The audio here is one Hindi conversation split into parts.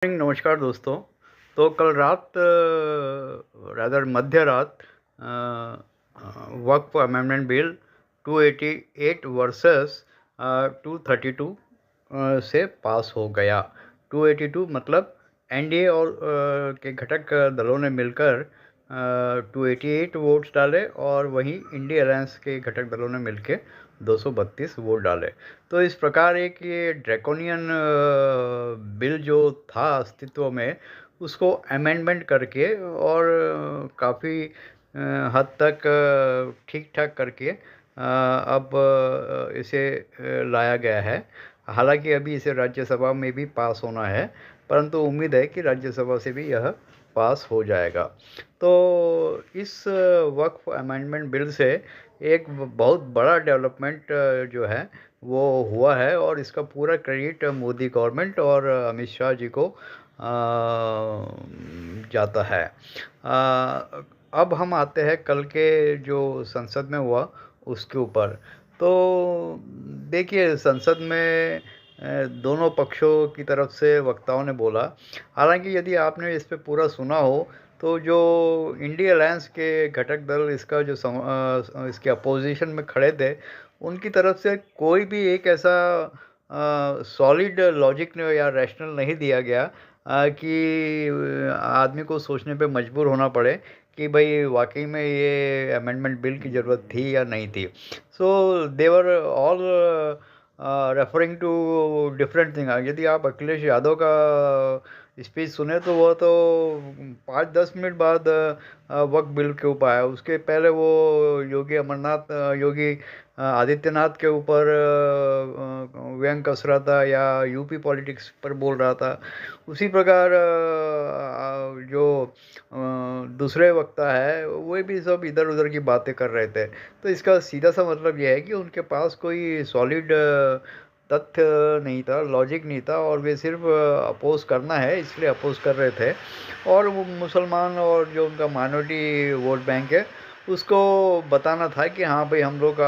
नमस्कार दोस्तों। तो कल रात रादर मध्य रात वक्फ अमेंडमेंट बिल 288 वर्सेस 232 से पास हो गया। 282 मतलब एनडीए और के घटक दलों ने मिलकर 288 वोट्स डाले और वहीं इंडिया अलायंस के घटक दलों ने मिलकर 232 वोट डाले। तो इस प्रकार एक ये ड्रैकोनियन बिल जो था अस्तित्व में, उसको अमेंडमेंट करके और काफ़ी हद तक ठीक ठाक करके अब इसे लाया गया है। हालांकि अभी इसे राज्यसभा में भी पास होना है, परंतु उम्मीद है कि राज्यसभा से भी यह पास हो जाएगा। तो इस वक्फ अमेंडमेंट बिल से एक बहुत बड़ा डेवलपमेंट जो है वो हुआ है, और इसका पूरा क्रेडिट मोदी गवर्नमेंट और अमित शाह जी को जाता है। अब हम आते हैं कल के जो संसद में हुआ उसके ऊपर। तो देखिए, संसद में दोनों पक्षों की तरफ से वक्ताओं ने बोला। हालांकि यदि आपने इस पे पूरा सुना हो तो जो इंडिया अलायंस के घटक दल इसका जो इसके अपोजिशन में खड़े थे, उनकी तरफ से कोई भी एक ऐसा सॉलिड लॉजिक या रैशनल नहीं दिया गया कि आदमी को सोचने पे मजबूर होना पड़े कि भाई वाकई में ये अमेंडमेंट बिल की ज़रूरत थी या नहीं थी। So they're all referring to different thing. यदि आप अखिलेश यादव का स्पीच सुने तो वो तो 5-10 मिनट बाद वक्त बिल के ऊपर आया। उसके पहले वो योगी आदित्यनाथ के ऊपर व्यंग कस रहा था या यूपी पॉलिटिक्स पर बोल रहा था। उसी प्रकार जो दूसरे वक्ता है वो भी सब इधर उधर की बातें कर रहे थे। तो इसका सीधा सा मतलब यह है कि उनके पास कोई सॉलिड तथ्य नहीं था, लॉजिक नहीं था, और वे सिर्फ अपोज करना है इसलिए अपोज कर रहे थे। और वो मुसलमान और जो उनका माइनॉरिटी वोट बैंक है उसको बताना था कि हाँ भाई, हम लोग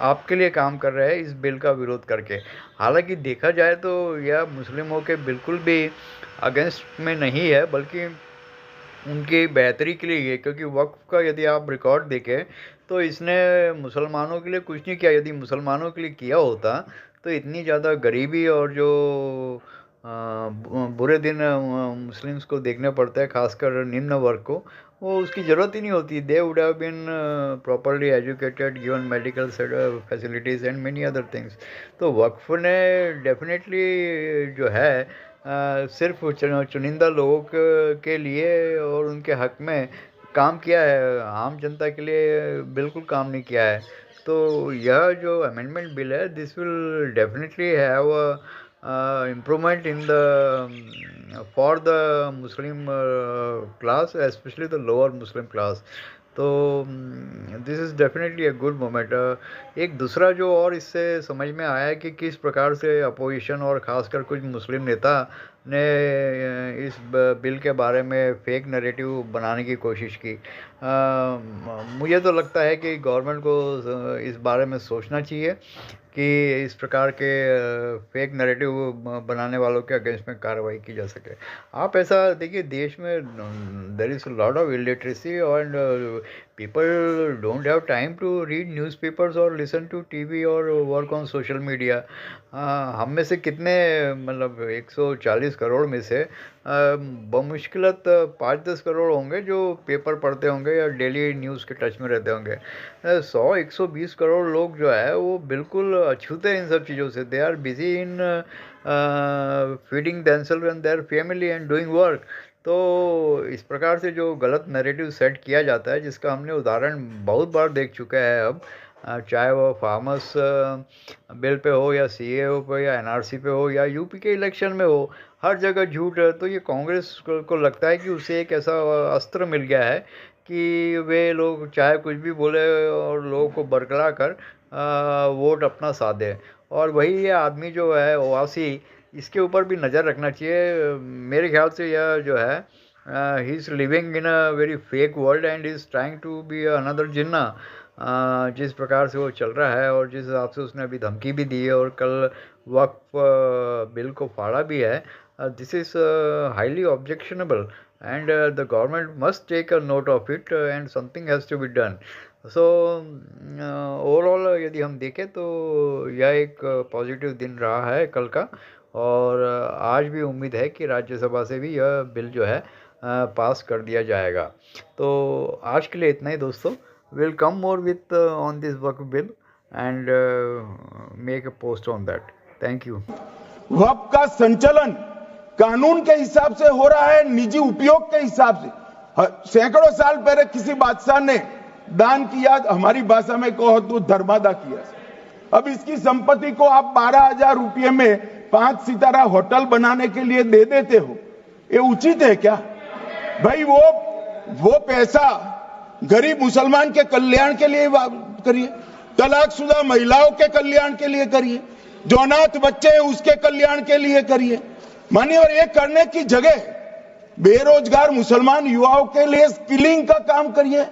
आपके लिए काम कर रहे हैं इस बिल का विरोध करके। हालांकि देखा जाए तो यह मुस्लिमों के बिल्कुल भी अगेंस्ट में नहीं है, बल्कि उनकी बेहतरी के लिए ये, क्योंकि वक्फ का यदि आप रिकॉर्ड देखें तो इसने मुसलमानों के लिए कुछ नहीं किया। यदि मुसलमानों के लिए किया होता तो इतनी ज़्यादा गरीबी और जो बुरे दिन मुस्लिम्स को देखने पड़ते हैं, खासकर निम्न वर्ग को, वो उसकी ज़रूरत ही नहीं होती। They would have been properly educated, given medical facilities and many other things. तो वक्फ ने डेफिनेटली जो है सिर्फ चुनिंदा लोगों के लिए और उनके हक में काम किया है, आम जनता के लिए बिल्कुल काम नहीं किया है। तो यह जो अमेंडमेंट बिल है, this will definitely have improvement in the for the Muslim class, especially the lower Muslim class. तो this is definitely a good moment. एक दूसरा जो और इससे समझ में आया है कि किस प्रकार से अपोजिशन और ख़ासकर कुछ मुस्लिम नेता ने इस बिल के बारे में फेक नैरेटिव बनाने की कोशिश की। मुझे तो लगता है कि गवर्नमेंट को इस बारे में सोचना चाहिए कि इस प्रकार के फेक नैरेटिव बनाने वालों के अगेंस्ट में कार्रवाई की जा सके। आप ऐसा देखिए, देश में there is a lot of illiteracy and people don't have time to read newspapers और लिसन टू टीवी और वर्क ऑन सोशल मीडिया। हम में से कितने, मतलब 140 करोड़ में से बमुश्किलत 5-10 करोड़ होंगे जो पेपर पढ़ते होंगे या डेली न्यूज़ के टच में रहते होंगे। 100-120 करोड़ लोग जो है वो बिल्कुल अछूते हैं इन सब चीज़ों से। They are busy in feeding themselves and their family and doing work. तो इस प्रकार से जो गलत नैरेटिव सेट किया जाता है, जिसका हमने उदाहरण बहुत बार देख चुका है अब, चाहे वो फार्मर्स बिल पे हो या सीएए पे या एनआरसी पे हो या यूपी के इलेक्शन में हो, हर जगह झूठ है। तो ये कांग्रेस को लगता है कि उसे एक ऐसा अस्त्र मिल गया है कि वे लोग चाहे कुछ भी बोले और लोगों को बरगला कर वोट अपना साधे। और वही ये आदमी जो है ओवासी, इसके ऊपर भी नज़र रखना चाहिए। मेरे ख्याल से यह जो है he is living in a very fake world and is trying to be another Jinnah. जिस प्रकार से वो चल रहा है और जिस हिसाब से उसने अभी धमकी भी दी है, और कल वक्फ बिल को फाड़ा भी है, this is highly objectionable and the government must take a note of it and something has to be done. So overall यदि हम देखें तो यह एक पॉजिटिव दिन रहा है कल का, और आज भी उम्मीद है कि राज्यसभा से भी यह बिल जो है पास कर दिया जाएगा. तो आज के लिए इतना ही दोस्तों. Will come more with on this Waqf bill and make a post on that. Thank you. वक्फ का संचालन कानून के हिसाब से हो रहा है, निजी उपयोग के हिसाब से. सैकड़ों साल पहले किसी बादशाह ने दान किया, हमारी भाषा में कहो तो धर्मादा किया. अब इसकी संपत्ति को आप 12,000 रुपये में 5 सितारा होटल बनाने के लिए दे देते हो, ये उचित है क्या भाई? वो पैसा गरीब मुसलमान के कल्याण के लिए करिए, तलाकशुदा महिलाओं के कल्याण के लिए करिए, जो अनाथ बच्चे हैं उसके कल्याण के लिए करिए. मानिए, और ये करने की जगह बेरोजगार मुसलमान युवाओं के लिए स्किलिंग का काम करिए.